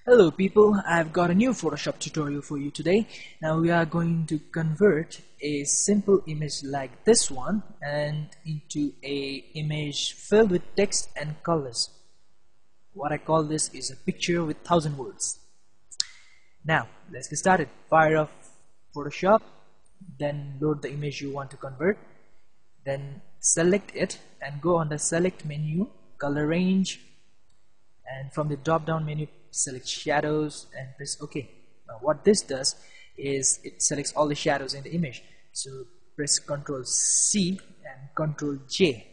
Hello people, I've got a new Photoshop tutorial for you today. Now we are going to convert a simple image like this one and into a image filled with text and colors. What I call this is a picture with 1000 words. Now let's get started. Fire up Photoshop, then load the image you want to convert, then select it and go on the select menu, color range, and from the drop down menu select shadows and press OK. Now what this does is it selects all the shadows in the image, so press Ctrl C and Ctrl J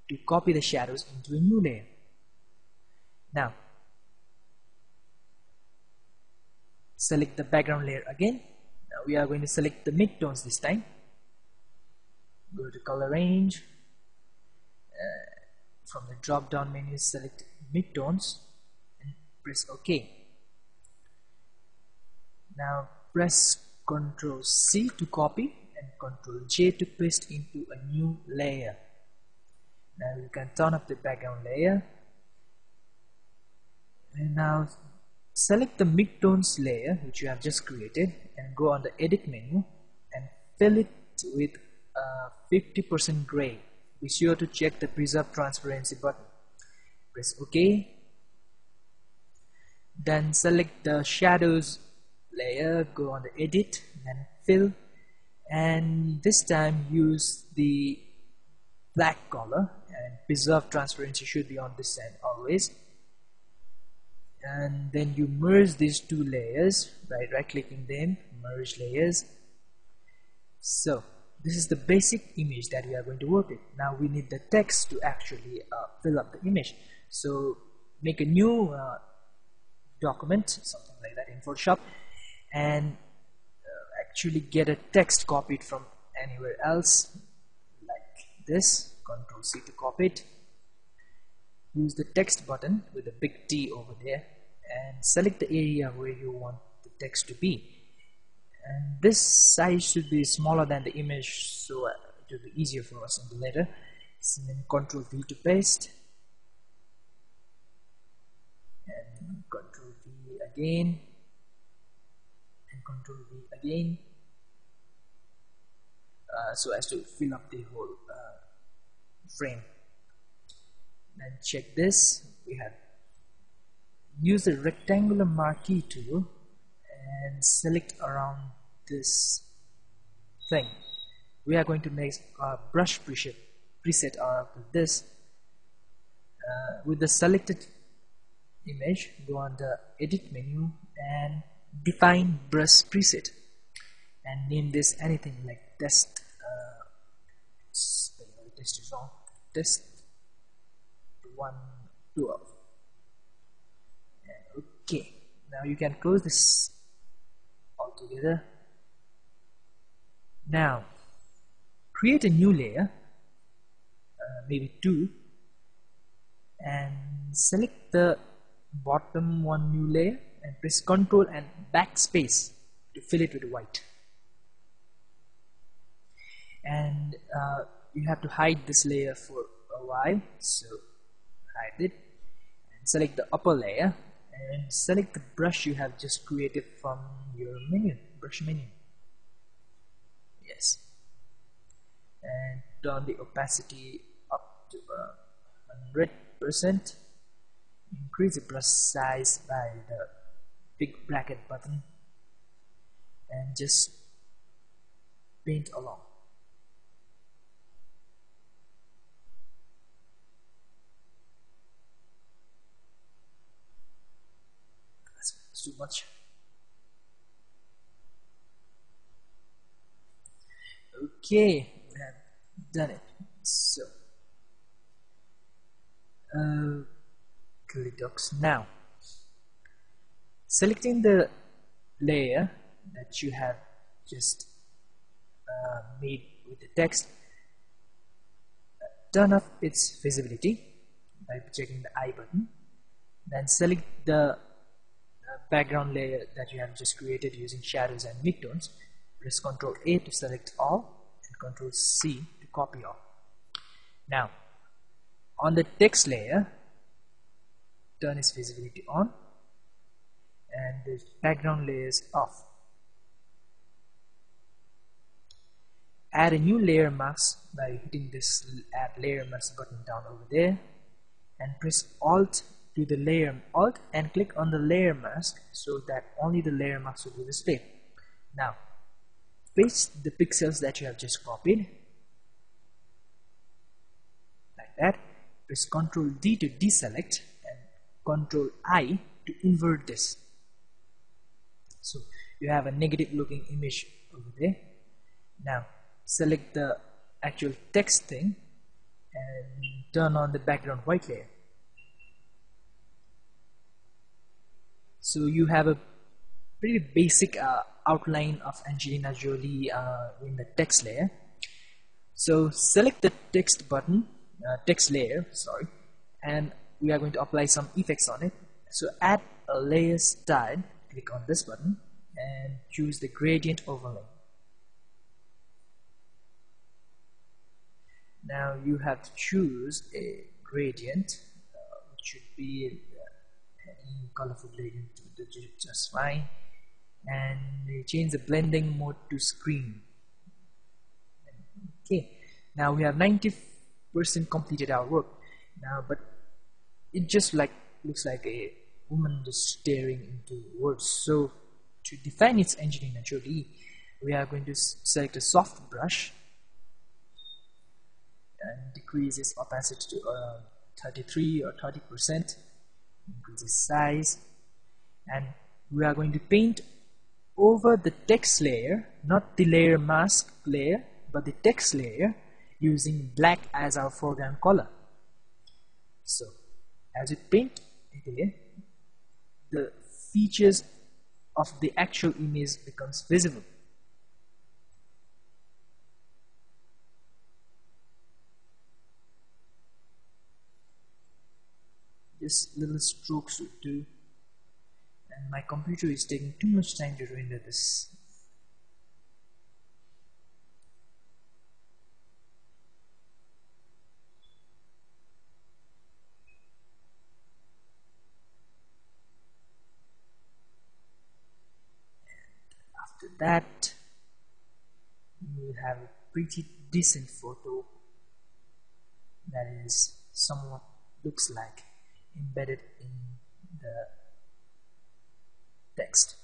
to copy the shadows into a new layer. Now select the background layer again. Now we are going to select the midtones this time. Go to color range, from the drop down menu select midtones and press OK. Now press Ctrl C to copy and Ctrl J to paste into a new layer. Now you can turn up the background layer and now select the midtones layer which you have just created and go on the edit menu and fill it with 50% gray. Be sure to check the preserve transparency button. Press OK. Then select the shadows layer, go on the edit and fill, and this time use the black color and preserve transparency should be on this end always. And then you merge these two layers by right clicking them, merge layers. So this is the basic image that we are going to work with. Now we need the text to actually fill up the image. So make a new document, something like that in Photoshop, and actually get a text copied from anywhere else like this. Ctrl C to copy it. Use the text button with a big T over there and select the area where you want the text to be. And this size should be smaller than the image, so it will be easier for us in the later. So then Ctrl V to paste, and Ctrl V again, and Ctrl V again, so as to fill up the whole frame. And check this. We have used the rectangular marquee tool and select around this thing. We are going to make a brush preset out of this. With the selected image, go on the edit menu and define brush preset and name this anything like test. Test is wrong. Test 112. Okay, now you can close this altogether. Now create a new layer, maybe 2, and select the bottom one new layer and press Ctrl and backspace to fill it with white. And you have to hide this layer for a while, so hide it and select the upper layer and select the brush you have just created from your menu, brush menu. Yes, and turn the opacity up to 100%. Increase the brush size by the big bracket button and just paint along. That's too much. Okay, we have done it. So click docs. Now selecting the layer that you have just made with the text, turn off its visibility by checking the I button, then select the background layer that you have just created using shadows and midtones. Press Ctrl A to select all and Ctrl C to copy all. Now on the text layer, turn its visibility on and the background layer is off. Add a new layer mask by hitting this add layer mask button down over there, and press Alt to the layer Alt and click on the layer mask so that only the layer mask will be displayed. Now paste the pixels that you have just copied like that. Press Ctrl D to deselect and Ctrl I to invert this. So you have a negative looking image over there. Now select the actual text thing and turn on the background white layer. So you have a pretty basic outline of Angelina Jolie in the text layer. So select the text layer, and we are going to apply some effects on it. So add a layer style, click on this button and choose the gradient overlay. Now you have to choose a gradient, which should be any colorful gradient, just fine, and change the blending mode to screen. Okay, now we have 90% completed our work now, but it just looks like a woman just staring into words. So to define its Angelina Jolie, we are going to select a soft brush and decrease its opacity to 33 or 30%, increase its size, and we are going to paint over the text layer, not the layer mask layer, but the text layer, using black as our foreground color. So as we paint here, the features of the actual image becomes visible. Just little strokes would do, and my computer is taking too much time to render this. After that, you will have a pretty decent photo that is somewhat looks like embedded in the text.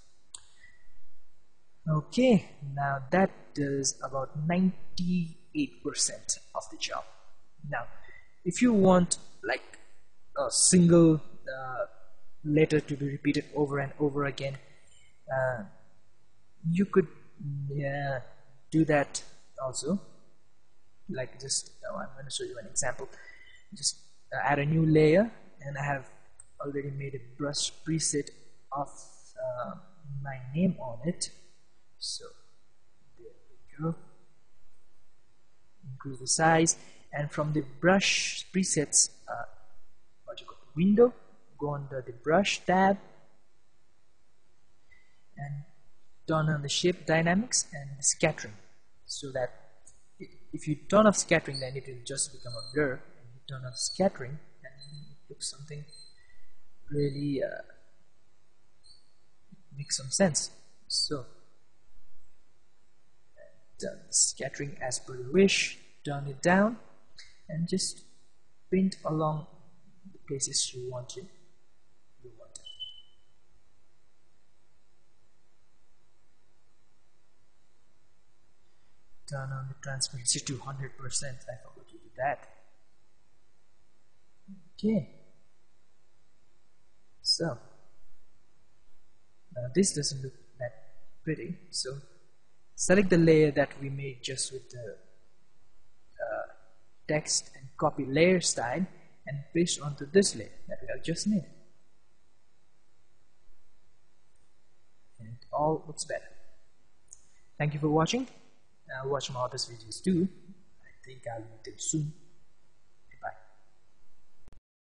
Okay, now that does about 98% of the job. Now if you want like a single letter to be repeated over and over again, you could do that also. Like just I'm going to show you an example. Just add a new layer, and I have already made a brush preset of my name on it. So there we go. Increase the size, and from the brush presets, window, go under the brush tab and turn on the shape dynamics and the scattering, so that if you turn off scattering, then it will just become a blur. And you turn off scattering and it looks something really makes some sense. So turn the scattering as per your wish, turn it down, and just paint along the places you want it. Turn on the transparency to 100%. I forgot to do that. Okay. So now this doesn't look that pretty. So select the layer that we made just with the text and copy layer style and paste onto this layer that we have just made. And it all looks better. Thank you for watching. Watch my other videos too. I think I'll meet them soon.